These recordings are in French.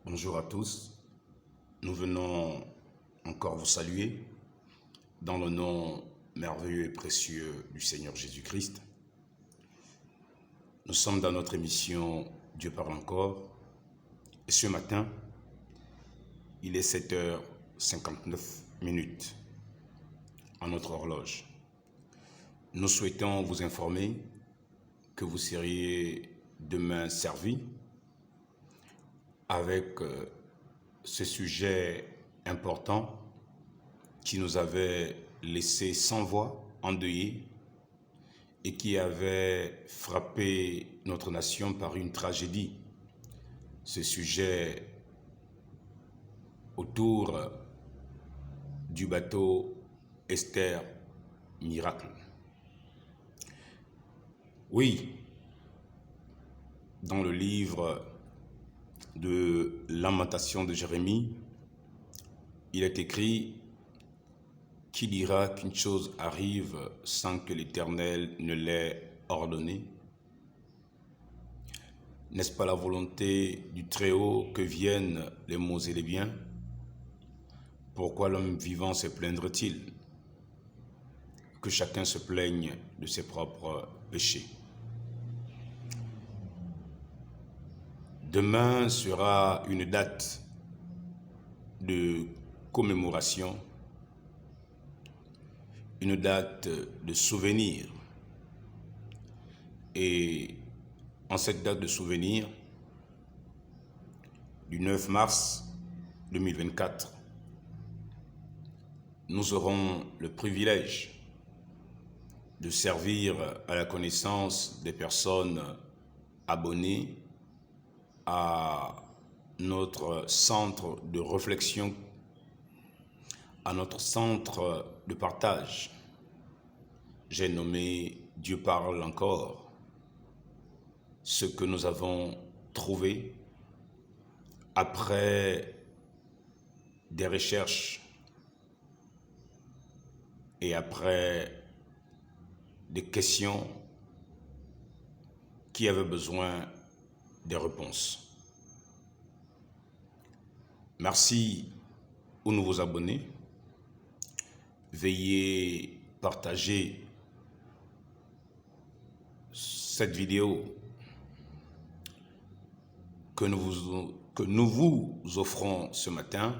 Bonjour à tous. Nous venons encore vous saluer dans le nom merveilleux et précieux du Seigneur Jésus-Christ. Nous sommes dans notre émission Dieu parle encore. Et ce matin, il est 7h59 à notre horloge. Nous souhaitons vous informer que vous seriez demain servis avec ce sujet important qui nous avait laissé sans voix, endeuillés, et qui avait frappé notre nation par une tragédie. Ce sujet autour du bateau Esther Miracle. Oui, dans le livre de Lamentation de Jérémie, il est écrit: qui dira qu'une chose arrive sans que l'Éternel ne l'ait ordonné? N'est-ce pas la volonté du Très-Haut que viennent les maux et les biens? Pourquoi l'homme vivant se plaindre-t-il? Que chacun se plaigne de ses propres péchés. Demain sera une date de commémoration, une date de souvenir. Et en cette date de souvenir, du 9 mars 2024, nous aurons le privilège de servir à la connaissance des personnes abonnées à notre centre de réflexion, à notre centre de partage. J'ai nommé Dieu parle encore. Ce que nous avons trouvé après des recherches et après des questions qui avaient besoin des réponses. Merci aux nouveaux abonnés. Veuillez partager cette vidéo que nous vous offrons ce matin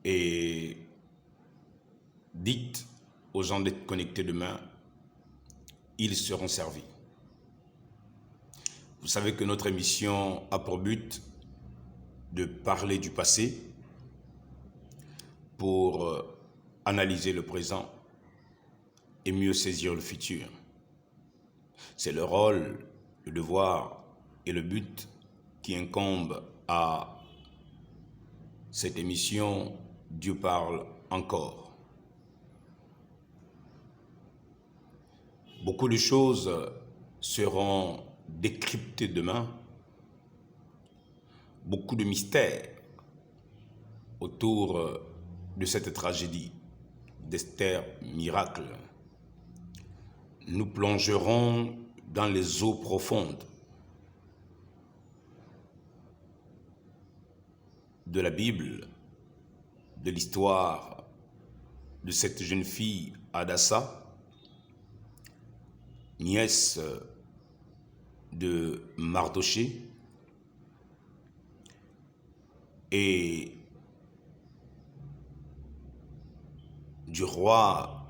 et dites aux gens d'être connectés demain, ils seront servis. Vous savez que notre émission a pour but de parler du passé pour analyser le présent et mieux saisir le futur. C'est le rôle, le devoir et le but qui incombe à cette émission Dieu parle encore. Beaucoup de choses seront décryptées demain, beaucoup de mystères autour de cette tragédie d'Esther Miracle. Nous plongerons dans les eaux profondes de la Bible, de l'histoire de cette jeune fille Hadassa, nièce de Mardoché, et du roi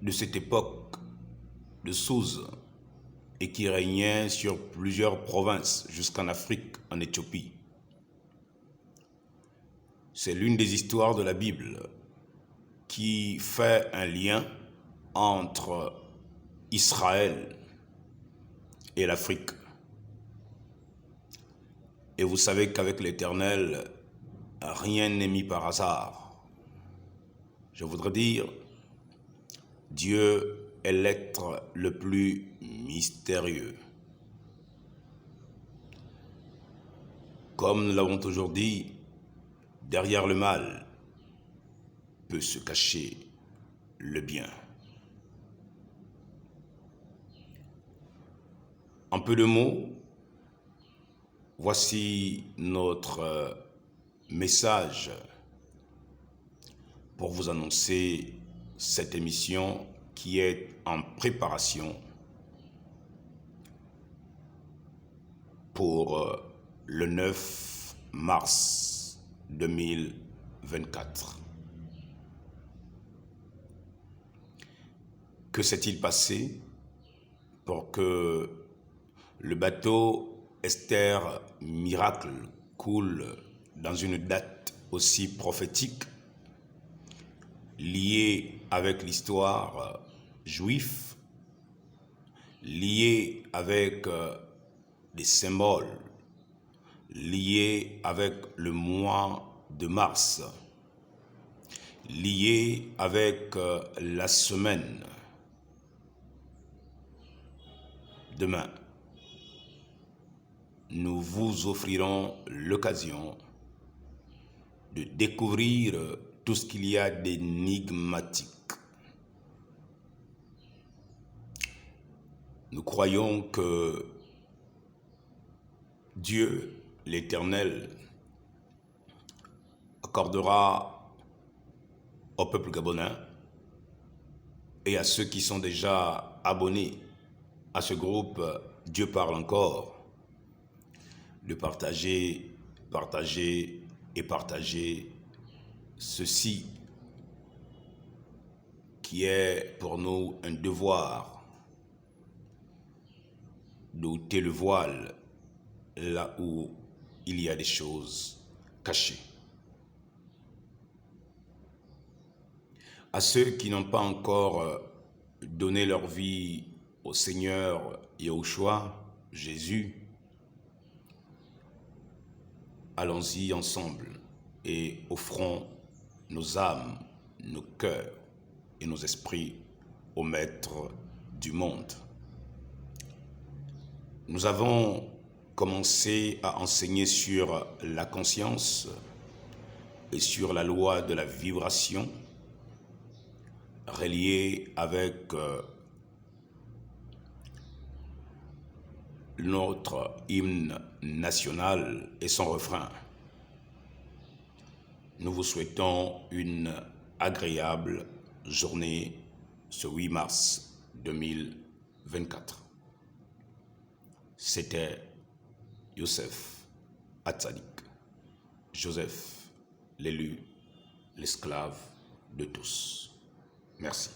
de cette époque de Souse, et qui régnait sur plusieurs provinces jusqu'en Afrique, en Éthiopie. C'est l'une des histoires de la Bible qui fait un lien entre Israël et l'Afrique. Et vous savez qu'avec l'Éternel, rien n'est mis par hasard. Je voudrais dire, Dieu est l'être le plus mystérieux. Comme nous l'avons toujours dit, derrière le mal peut se cacher le bien. En peu de mots, Voici notre message pour vous annoncer cette émission qui est en préparation pour le 9 mars 2024. Que s'est-il passé pour que le bateau Esther Miracle coule dans une date aussi prophétique, liée avec l'histoire juive, liée avec des symboles, liée avec le mois de mars, liée avec la semaine? Demain, nous vous offrirons l'occasion de découvrir tout ce qu'il y a d'énigmatique. Nous croyons que Dieu, l'Éternel, accordera au peuple gabonais et à ceux qui sont déjà abonnés à ce groupe Dieu parle encore, de partager ceci qui est pour nous un devoir, d'ôter le voile là où il y a des choses cachées. À ceux qui n'ont pas encore donné leur vie au Seigneur Yahushua, Jésus, allons-y ensemble et offrons nos âmes, nos cœurs et nos esprits au Maître du monde. Nous avons commencé à enseigner sur la conscience et sur la loi de la vibration, reliée avec notre hymne national et son refrain. Nous vous souhaitons une agréable journée ce 8 mars 2024. C'était Youssef Hatzadik, Joseph, l'élu, l'esclave de tous. Merci.